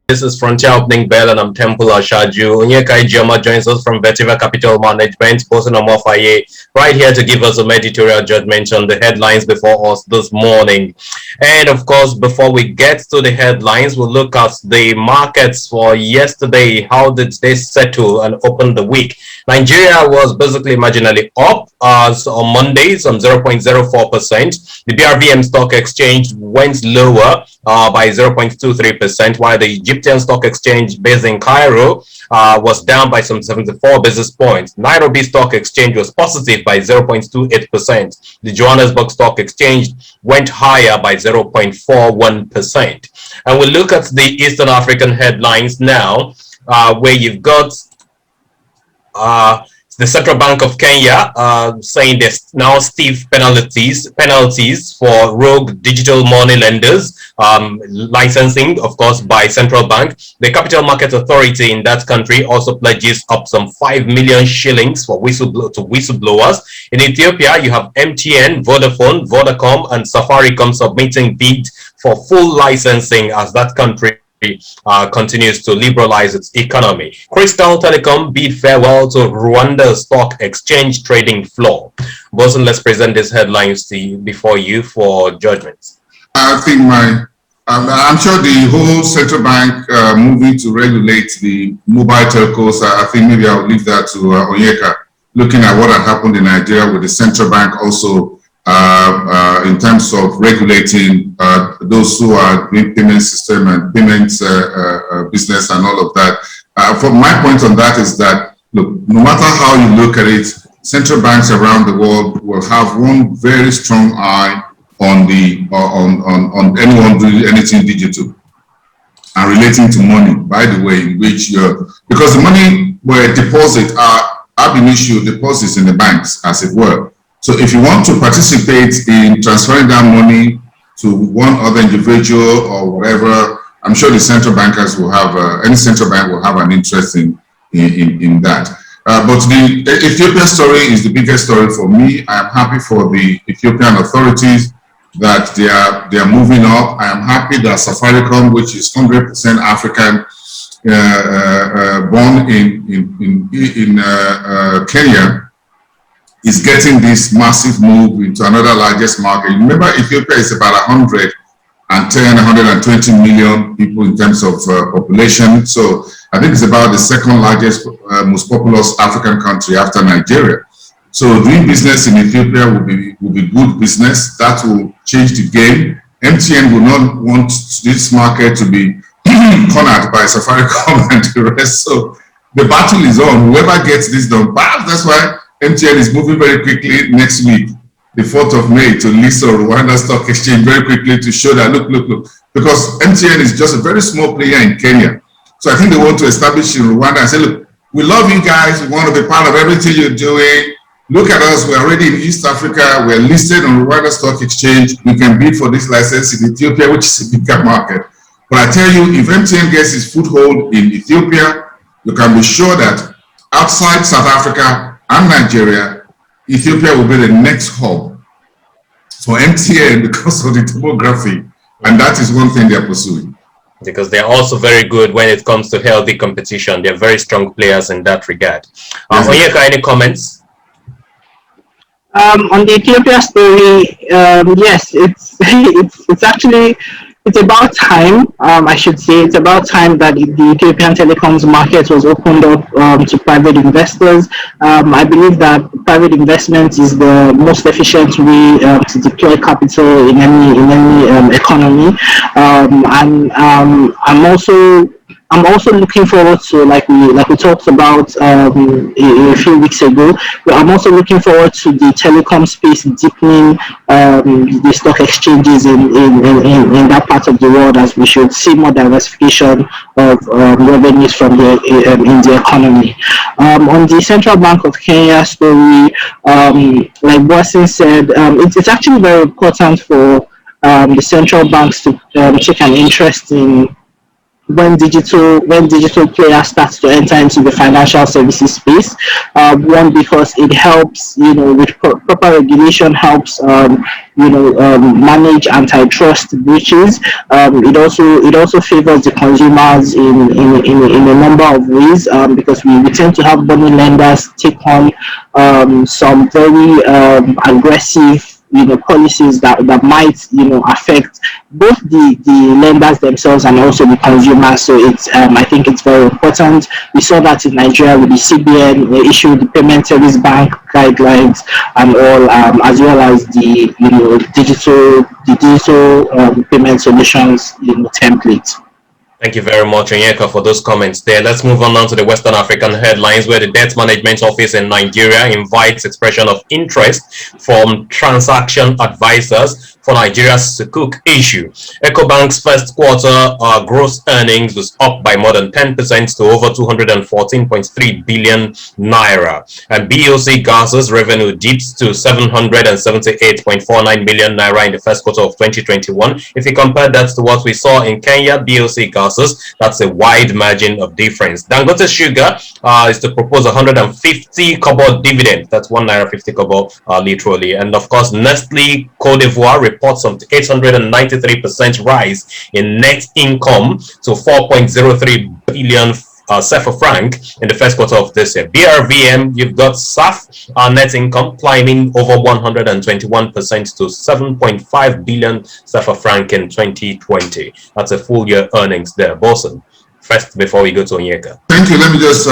This is Frontier Opening Bell, and I'm Temple Ashaju. Onyeka Ijoma joins us from Vertiva Capital Management, Bosun Omofaye, right here to give us some editorial judgment on the headlines before us this morning. And of course, before we get to the headlines, we'll look at the markets for yesterday. How did they settle and open the week? Nigeria was basically marginally up as on Monday, some 0.04%. The BRVM stock exchange went lower by 0.23%, while the Egyptian stock exchange based in Cairo was down by some 74 basis points. Nairobi stock exchange was positive by 0.28%. The Johannesburg stock exchange went higher by 0.41%. And we'll look at the Eastern African headlines now, where you've got the Central Bank of Kenya saying there's now stiff penalties for rogue digital money lenders, licensing, of course, by central bank. The Capital Market Authority in that country also pledges up some 5 million shillings for whistleblowers. In Ethiopia, you have MTN, Vodafone, Vodacom, and Safaricom submitting bids for full licensing as that country continues to liberalize its economy. Crystal Telecom bid farewell to Rwanda Stock Exchange trading floor. Bosun, let's present these headlines before you for judgment. I think I'm sure the whole central bank moving to regulate the mobile telcos, I think maybe I'll leave that to Onyeka, looking at what had happened in Nigeria with the central bank also in terms of regulating those who are doing payment system and payments business and all of that. From my point on that is that, look, no matter how you look at it, central banks around the world will have one very strong eye on on anyone doing anything digital and relating to money, by the way, in which because the money where deposits are ab initio deposits in the banks, as it were. So if you want to participate in transferring that money to one other individual or whatever, I'm sure the central bankers will have, any central bank will have an interest in that. But the Ethiopia story is the biggest story for me. I am happy for the Ethiopian authorities that they are moving up. I am happy that Safaricom, which is 100% African, born in Kenya, is getting this massive move into another largest market. Remember, Ethiopia is about 120 million people in terms of population. So I think it's about the second largest, most populous African country after Nigeria. So doing business in Ethiopia will be good business. That will change the game. MTN will not want this market to be cornered by Safaricom and the rest. So the battle is on. Whoever gets this done, that's why MTN is moving very quickly next week, the 4th of May, to list on Rwanda Stock Exchange very quickly to show that, look, because MTN is just a very small player in Kenya. So I think they want to establish in Rwanda and say, look, we love you guys. We want to be part of everything you're doing. Look at us. We're already in East Africa. We're listed on Rwanda Stock Exchange. We can bid for this license in Ethiopia, which is a bigger market. But I tell you, if MTN gets its foothold in Ethiopia, you can be sure that outside South Africa and Nigeria, Ethiopia will be the next hub for MTN because of the demography. And that is one thing they're pursuing. Because they're also very good when it comes to healthy competition. They're very strong players in that regard. Onyeka, any comments? On the Ethiopia story, yes, it's actually, it's about time, I should say, it's about time that the Ethiopian telecoms market was opened up to private investors. I believe that private investment is the most efficient way to deploy capital in any economy. And I'm also looking forward to, like we talked about a few weeks ago, I'm also looking forward to the telecom space deepening the stock exchanges in that part of the world, as we should see more diversification of revenues from in the economy. On the Central Bank of Kenya story, like Bosun said, it's actually very important for the central banks to take an interest in when digital players start to enter into the financial services space. One, because it helps, with proper regulation, helps manage antitrust breaches. It also favors the consumers in a number of ways, because we tend to have money lenders take on some very aggressive policies that might affect both the lenders themselves and also the consumers. So it's I think it's very important. We saw that in Nigeria with the CBN. They issued the payment service bank guidelines and all, as well as the digital payment solutions template. Thank you very much, Onyeka, for those comments there. Let's move on now to the Western African headlines, where the Debt Management Office in Nigeria invites expression of interest from transaction advisors for Nigeria's Sukuk issue. Ecobank's first quarter gross earnings was up by more than 10% to over 214.3 billion naira. And BOC Gases revenue dips to 778.49 million naira in the first quarter of 2021. If you compare that to what we saw in Kenya, BOC Gases, that's a wide margin of difference. Dangote Sugar is to propose 150 kobo dividend. That's 1 naira 50 kobo literally. And of course, Nestle Cote d'Ivoire reports some 893% rise in net income to 4.03 billion CFA franc in the first quarter of this year. BRVM, you've got SAF net income climbing over 121% to 7.5 billion CFA franc in 2020. That's a full year earnings there. Bosun, first before we go to Onyeka. Thank you. Let me just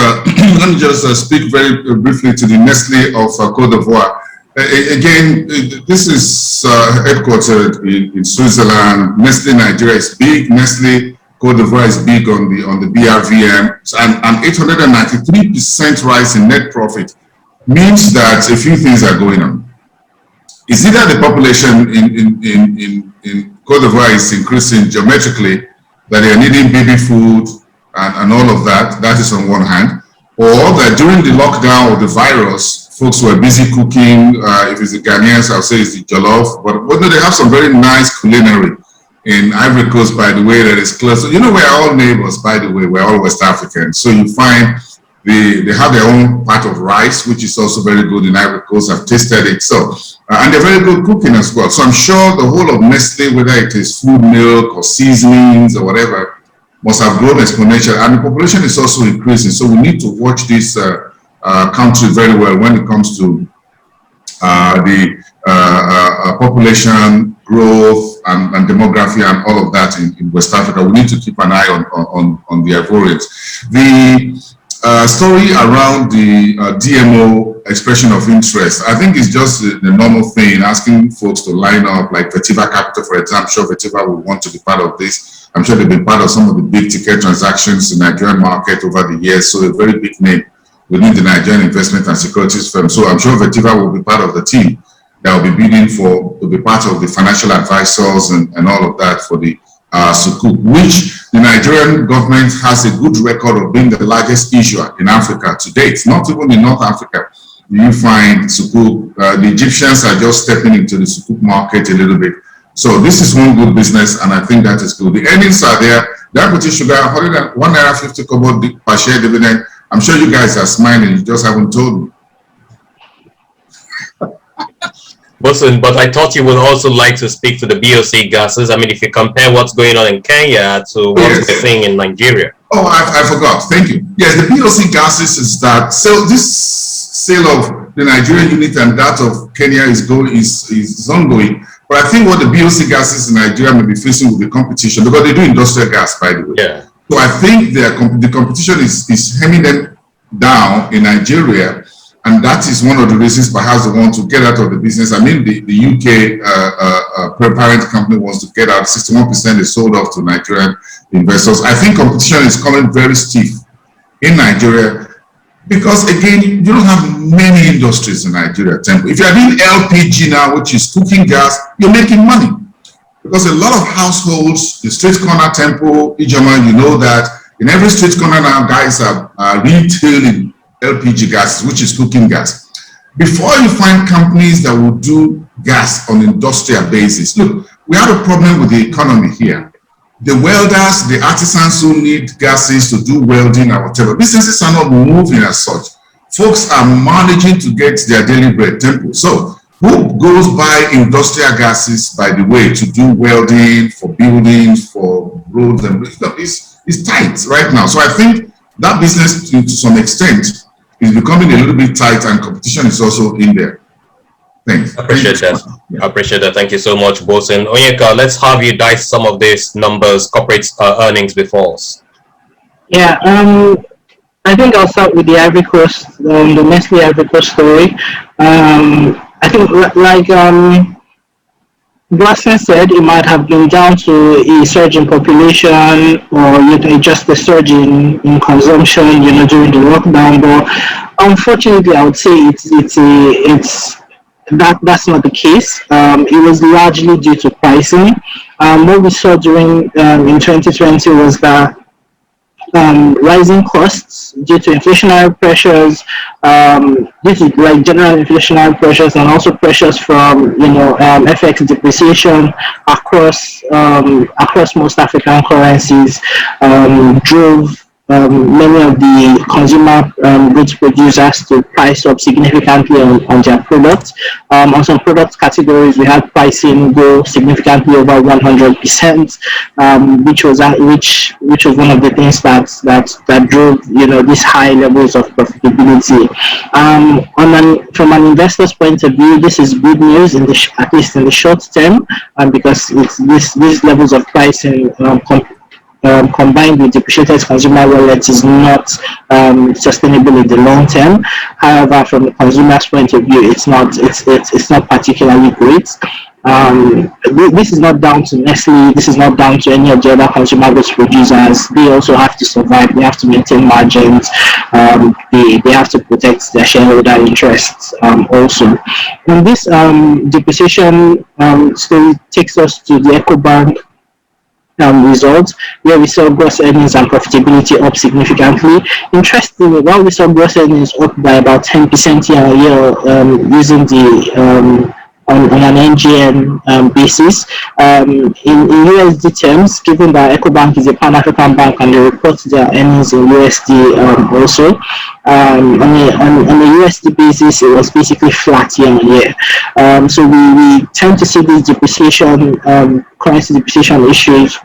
speak very briefly to the Nestle of Cote d'Ivoire. Again, this is headquartered in Switzerland. Nestle Nigeria is big. Nestle Cote d'Ivoire is big on the BRVM, and 893% rise in net profit means that a few things are going on. It's either the population in Cote d'Ivoire is increasing geometrically, that they are needing baby food and all of that. That is on one hand, or that during the lockdown of the virus, folks were busy cooking. If it's the Ghanaians, I'll say it's the jollof, but they have some very nice culinary in Ivory Coast, by the way, that is close. So, we're all neighbors, by the way, we're all West Africans. So you find they have their own part of rice, which is also very good in Ivory Coast. I've tasted it. So, and they're very good cooking as well. So I'm sure the whole of Nestle, whether it is food, milk, or seasonings, or whatever, must have grown exponentially. And the population is also increasing. So we need to watch this country very well when it comes to the population growth and demography and all of that in West Africa. We need to keep an eye on the Ivorians. The story around the DMO expression of interest, I think it's just the normal thing, asking folks to line up, like Vetiva Capital, for example. I'm sure Vetiva will want to be part of this. I'm sure they've been part of some of the big ticket transactions in the Nigerian market over the years, so a very big name within the Nigerian investment and securities firm. So I'm sure Vetiva will be part of the team that will be bidding to be part of the financial advisors and all of that for the Sukuk, which the Nigerian government has a good record of being the largest issuer in Africa to date. Not even in North Africa you find Sukuk. The Egyptians are just stepping into the Sukuk market a little bit. So this is one good business, and I think that is good. The earnings are there. The equity sugar, 1 naira 50 kobo per share dividend. I'm sure you guys are smiling. You just haven't told me. Listen, but I thought you would also like to speak to the BOC Gases. I mean, if you compare what's going on in Kenya to what we're seeing in Nigeria. Oh, I forgot. Thank you. Yes, the BOC Gases is that. So this sale of the Nigerian unit and that of Kenya is ongoing. But I think what the BOC Gases in Nigeria may be facing with the competition, because they do industrial gas, by the way. Yeah. So I think the competition is hemming them down in Nigeria. And that is one of the reasons perhaps they want to get out of the business. I mean, the UK parent company wants to get out. 61% is sold off to Nigerian investors. I think competition is coming very stiff in Nigeria because, again, you don't have many industries in Nigeria. If you're doing LPG now, which is cooking gas, you're making money. Because a lot of households, the street corner temple, Ijoma, you know that in every street corner now, guys are retailing LPG gas, which is cooking gas. Before you find companies that will do gas on an industrial basis, look, we have a problem with the economy here. the welders, the artisans who need gases to do welding or whatever, businesses are not moving as such. Folks are managing to get their daily bread temple. So who goes by industrial gases, by the way, to do welding for buildings, for roads and bridges? It's tight right now. So I think that business, to some extent, is becoming a little bit tight, and competition is also in there. Thanks. I appreciate that. Yeah. I appreciate that. Thank you so much, Bosun. Onyeka, let's have you dice some of these numbers, corporate earnings before us. Yeah, I think I'll start with the Ivory Coast, the Nestle Ivory Coast story. I think, like Blassen said, it might have been down to a surge in population, or just a surge in consumption, during the lockdown. But unfortunately, I would say that's not the case. It was largely due to pricing. What we saw during in 2020 was that rising costs due to inflationary pressures, due to like general inflationary pressures, and also pressures from FX depreciation across most African currencies, drove many of the consumer goods producers to price up significantly on their products. On some product categories, we had pricing go significantly over 100%, which was one of the things that drove these high levels of profitability. From an investor's point of view, this is good news at least in the short term, because these levels of pricing combined with depreciated consumer wallets is not sustainable in the long term. However, from the consumer's point of view, it's not particularly great. This is not down to Nestle. This is not down to any of the other consumer goods producers. They also have to survive. They have to maintain margins. They have to protect their shareholder interests also. And this depreciation story takes us to the Ecobank results, where we saw gross earnings and profitability up significantly. Interestingly, while we saw gross earnings up by about 10% year on year, using the on an NGN basis, in USD terms, given that Ecobank is a Pan-African bank and they report their earnings in USD also, on a USD basis, it was basically flat year on year. So we tend to see these depreciation, currency depreciation issues,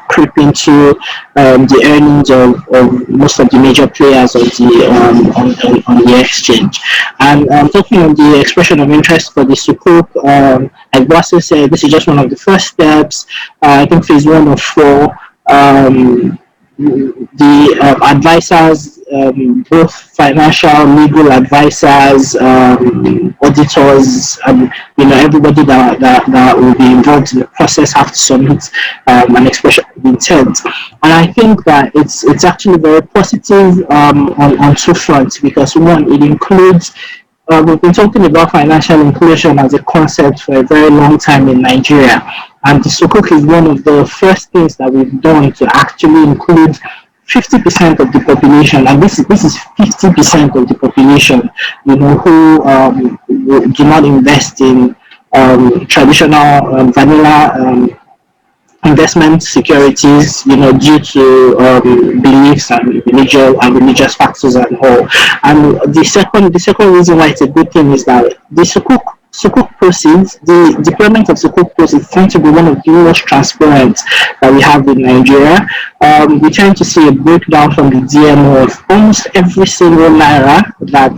creep into the earnings of most of the major players on the exchange. And talking on the expression of interest for the Sukuk, like Blasso said, this is just one of the first steps. I think phase 1 of 4. The advisors, both financial, legal advisors, auditors, everybody that will be involved in the process have to submit an expression of intent. And I think that it's actually very positive on two fronts, because one, it includes, we've been talking about financial inclusion as a concept for a very long time in Nigeria. And the Sukuk is one of the first things that we've done to actually include 50% of the population, and this is 50% of the population, who do not invest in traditional vanilla investment securities, due to beliefs and religious factors and all. And the second reason why it's a good thing is that the Sukuk proceeds, the deployment of Sukuk proceeds tend to be one of the most transparent that we have in Nigeria. We tend to see a breakdown from the DMO of almost every single naira that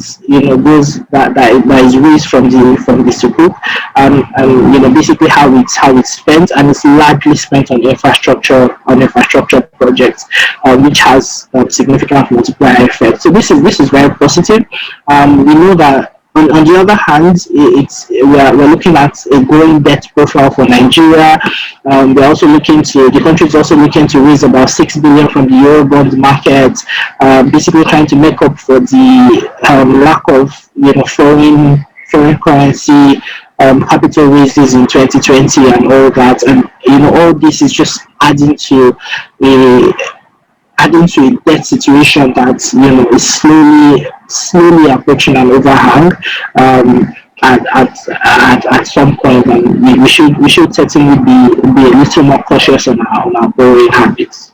that is raised from the Sukuk, and basically how it's spent, and it's largely spent on infrastructure projects, which has significant multiplier effect. So this is very positive. We know that. On the other hand, we're looking at a growing debt profile for Nigeria. The country is also looking to raise about 6 billion from the Eurobond market, basically trying to make up for the lack of foreign currency capital raises in 2020 and all that. And all this is just adding to a debt situation that is slowly approaching an overhang. at some point, and we should certainly be a little more cautious on our borrowing habits.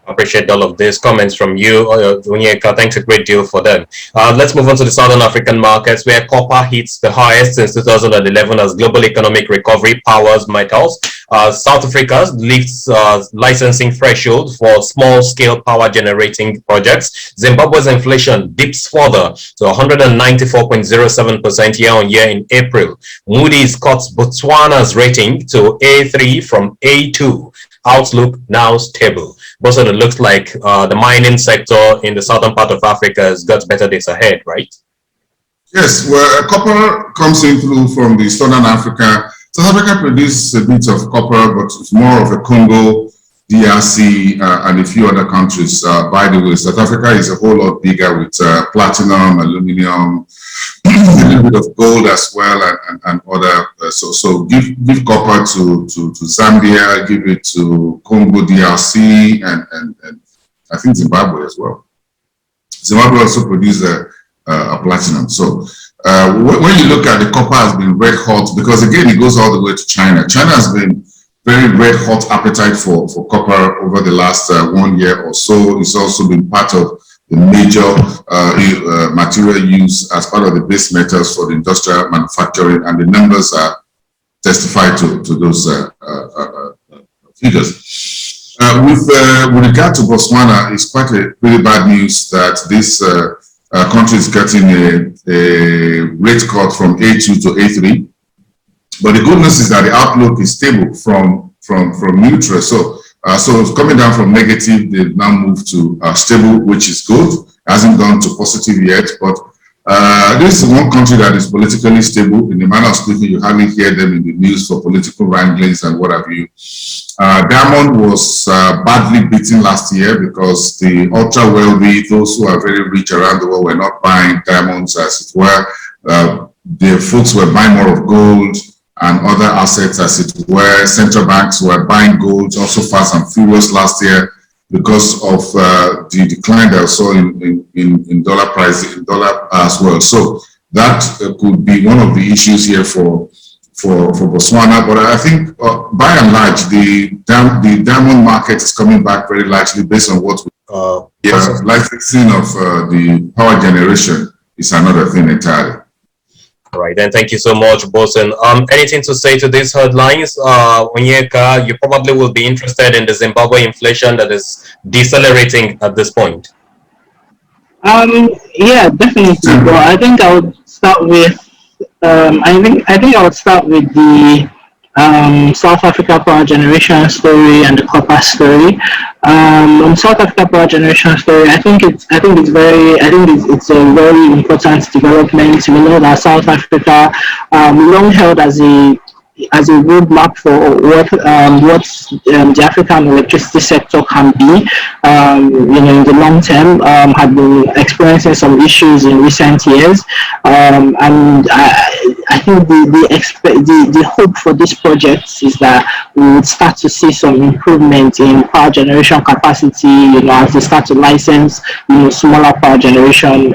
Appreciate all of these comments from you, Onyeka. Thanks a great deal for them. Let's move on to the Southern African markets, where copper hits the highest since 2011 as global economic recovery powers metals. South Africa lifts licensing threshold for small-scale power generating projects. Zimbabwe's inflation dips further to 194.07% year-on-year in April. Moody's cuts Botswana's rating to A3 from A2. Outlook now stable. But it looks like the mining sector in the southern part of Africa has got better days ahead, right? Yes, well, copper comes in through from the southern Africa. South Africa produces a bit of copper, but it's more of a Congo, DRC, and a few other countries. By the way, South Africa is a whole lot bigger with platinum, aluminum, a little bit of gold as well, and other. So give copper to Zambia, give it to Congo, DRC, and I think Zimbabwe as well. Zimbabwe also produces a platinum. So when you look at the copper has been red hot, because again it goes all the way to China. China has been very red hot appetite for copper over the last 1 year or so. It's also been part of the major material used as part of the base metals for the industrial manufacturing, and the numbers are testify to those figures. With regard to Botswana, it's quite a really bad news that this country is getting a rate cut from A2 to A3. But the good news is that the outlook is stable from neutral. So it's coming down from negative. They've now moved to stable, which is good. Hasn't gone to positive yet, but this is one country that is politically stable. In the manner of speaking, you hardly hear them in the news for political wranglings and what have you. Diamond was badly beaten last year because the ultra wealthy, those who are very rich around the world, were not buying diamonds as it were. The folks were buying more of gold and other assets as it were. Central banks were buying gold also fast and furious last year because of the decline that I saw in dollar price, in dollar as well. So that could be one of the issues here for Botswana. But I think by and large, the diamond market is coming back very largely based on what licensing of the power generation is another thing entirely. All right, then thank you so much, Bosun. Anything to say to these headlines? Onyeka, you probably will be interested in the Zimbabwe inflation that is decelerating at this point. Yeah, definitely. But I think I would start with I think I would start with the South Africa power generation story and the copper story. On South Africa power generation story, I think it's a very important development. We know that South Africa long held as a roadmap for what the African electricity sector can be, in the long term, had been experiencing some issues in recent years, and I think the hope for this project is that we would start to see some improvement in power generation capacity, as they start to license, smaller power generation,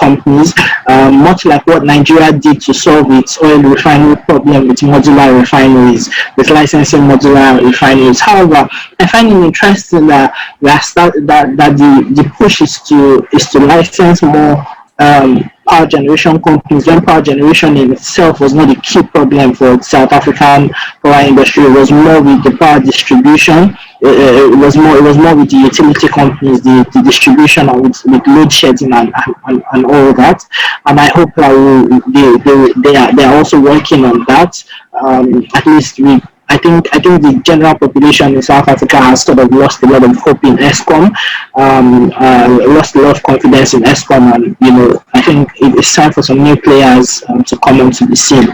companies, much like what Nigeria did to solve its oil refinery problem with modular refineries, with licensing modular refineries. However, I find it interesting that the push is to license more power generation companies, when power generation in itself was not the key problem for South African power industry. It was more with the power distribution. It was more with the utility companies, the distribution, and with load shedding and all of that. And I hope that they are also working on that. At least I think the general population in South Africa has sort of lost a lot of hope in Eskom, lost a lot of confidence in Eskom, and I think it's time for some new players to come onto the scene.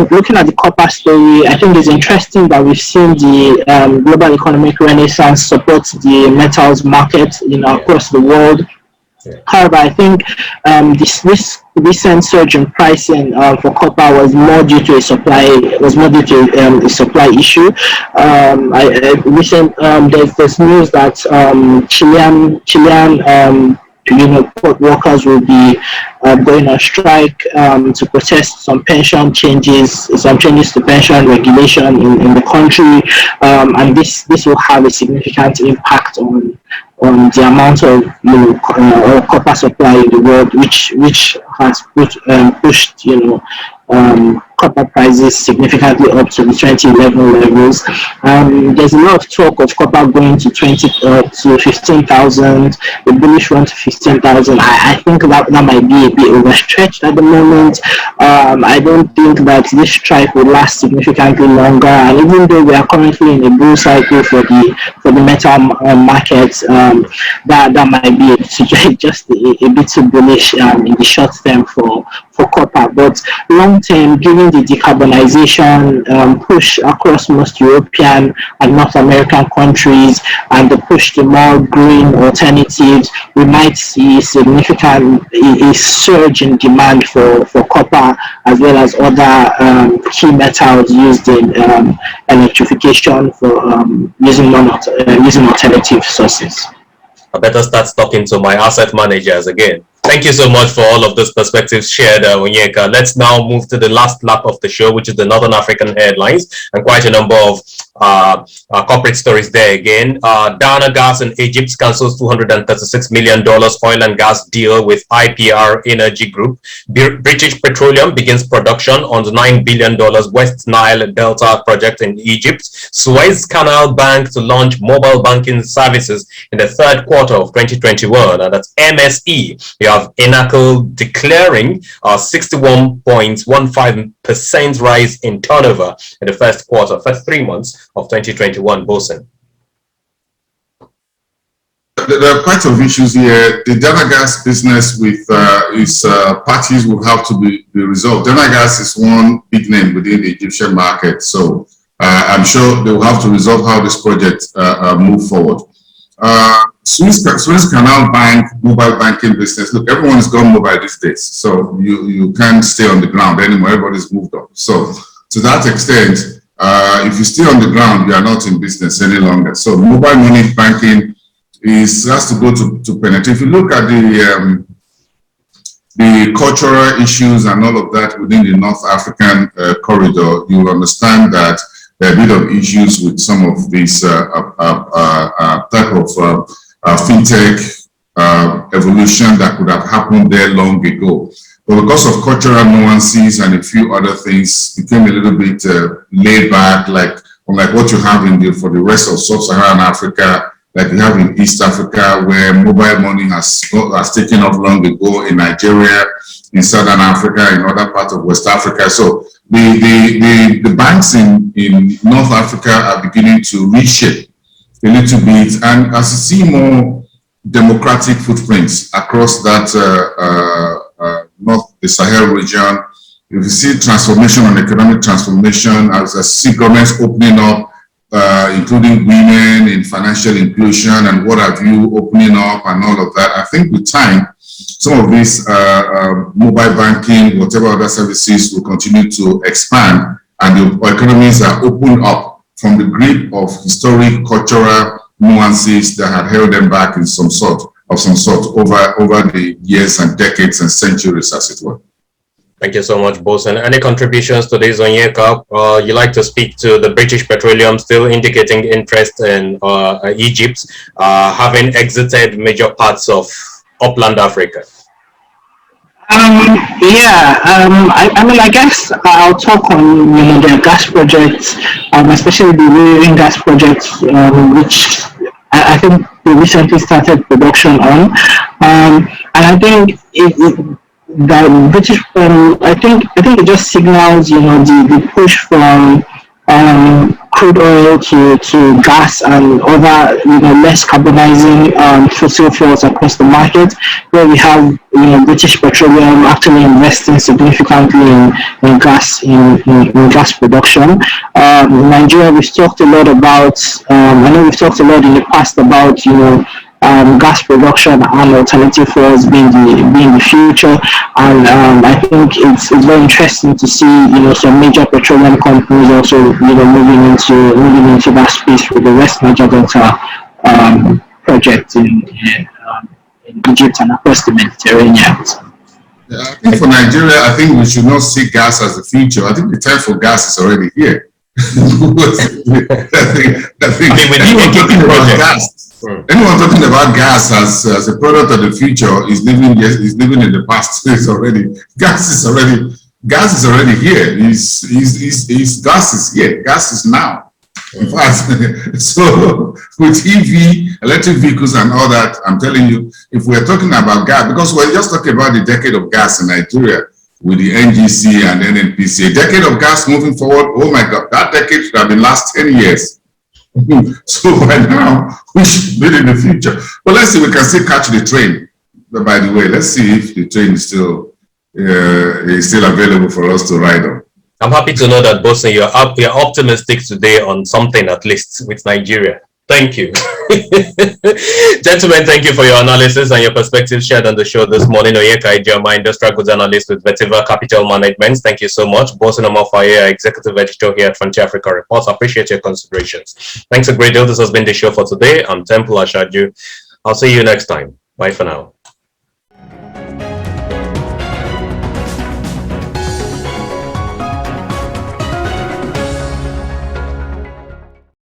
Looking at the copper story, I think it's interesting that we've seen the global economic renaissance support the metals market, across the world. However, I think this recent surge in pricing for copper was more due to a supply issue. There's news that Chilean port workers will be going on strike to protest some pension changes, some changes to pension regulation in the country, and this will have a significant impact on the amount of copper supply in the world, which has pushed copper prices significantly up to the 2011 levels. There's a lot of talk of copper going to 15,000, the bullish run to 15,000. I think that might be a bit overstretched at the moment. I don't think that this strike will last significantly longer. And even though we are currently in a bull cycle for the metal market, that might be just a bit too bullish in the short term for copper. But long term, given the decarbonization push across most European and North American countries and the push to more green alternatives, we might see a surge in demand for copper as well as other key metals used in electrification for using alternative sources. I better start talking to my asset managers again. Thank you so much for all of those perspectives shared, Onyeka. Let's now move to the last lap of the show, which is the Northern African headlines, and quite a number of corporate stories there again. Dana Gas in Egypt cancels $236 million oil and gas deal with IPR Energy Group. British Petroleum begins production on the $9 billion West Nile Delta project in Egypt. Suez Canal Bank to launch mobile banking services in the third quarter of 2021, and that's MSE. We have Enacle declaring a 61.15% rise in turnover in the first 3 months of 2021. Bosun. There are quite of issues here. The Dana Gas business with its parties will have to be resolved. Dana Gas is one big name within the Egyptian market, so I'm sure they will have to resolve how this project move forward. Suez Canal Bank mobile banking business. Look, everyone has gone mobile these days, so you can't stay on the ground anymore. Everybody's moved up. So to that extent, if you stay on the ground, you are not in business any longer. So mobile money banking has to go to penetrate. If you look at the cultural issues and all of that within the North African corridor, you will understand that there are a bit of issues with some of these type of fintech evolution that could have happened there long ago. But because of cultural nuances and a few other things, became a little bit laid back, like what you have for the rest of sub-Saharan Africa, like you have in East Africa, where mobile money has taken off long ago in Nigeria, in Southern Africa, in other parts of West Africa. So the banks in North Africa are beginning to reshape a little bit, and as you see more democratic footprints across that the Sahel region, if you see transformation and economic transformation, as I see governments opening up, including women in financial inclusion and what have you, opening up and all of that, I think with time, some of these mobile banking, whatever other services will continue to expand, and the economies are opened up from the grip of historic cultural nuances that had held them back in some sort over the years and decades and centuries, as it were. Thank you so much, Bosun. Any contributions to this, Onyeka? You like to speak to the British Petroleum still indicating interest in Egypt, having exited major parts of upland Africa? I guess I'll talk on their gas projects, especially the Waving gas projects, which I think we recently started production on, and I think the British, I think it just signals the push from crude oil to gas and other less carbonizing fossil fuels across the market, where we have British Petroleum actually investing significantly in gas production. In Nigeria, we've talked a lot about I know we've talked a lot in the past about gas production and alternative fuels being the future, and I think it's very interesting to see some major petroleum companies also moving into that space with the West Nile Delta project in Egypt and across the Mediterranean. Yeah, I think for Nigeria, I think we should not see gas as the future. I think the time for gas is already here. Anyone talking about gas as a product of the future is living in the past. Gas is already here. Gas is here. Gas is now. In fact, so with electric vehicles and all that, I'm telling you, if we're talking about gas, because we're just talking about the decade of gas in Nigeria with the NGC and NNPC, a decade of gas moving forward, oh my God, that decade should have been last 10 years. So by now, we should be in the future. But let's see, we can still catch the train. But by the way, let's see if the train is still available for us to ride on. I'm happy to know that, Bosun, you're optimistic today on something, at least with Nigeria. Thank you. Gentlemen, thank you for your analysis and your perspectives shared on the show this morning. Onyeka Ijeoma, industrial goods analyst with Vetiva Capital Management. Thank you so much. Bosun Omofaye, executive editor here at Frontier Africa Reports. I appreciate your considerations. Thanks a great deal. This has been the show for today. I'm Temple Ashaju. I'll see you next time. Bye for now.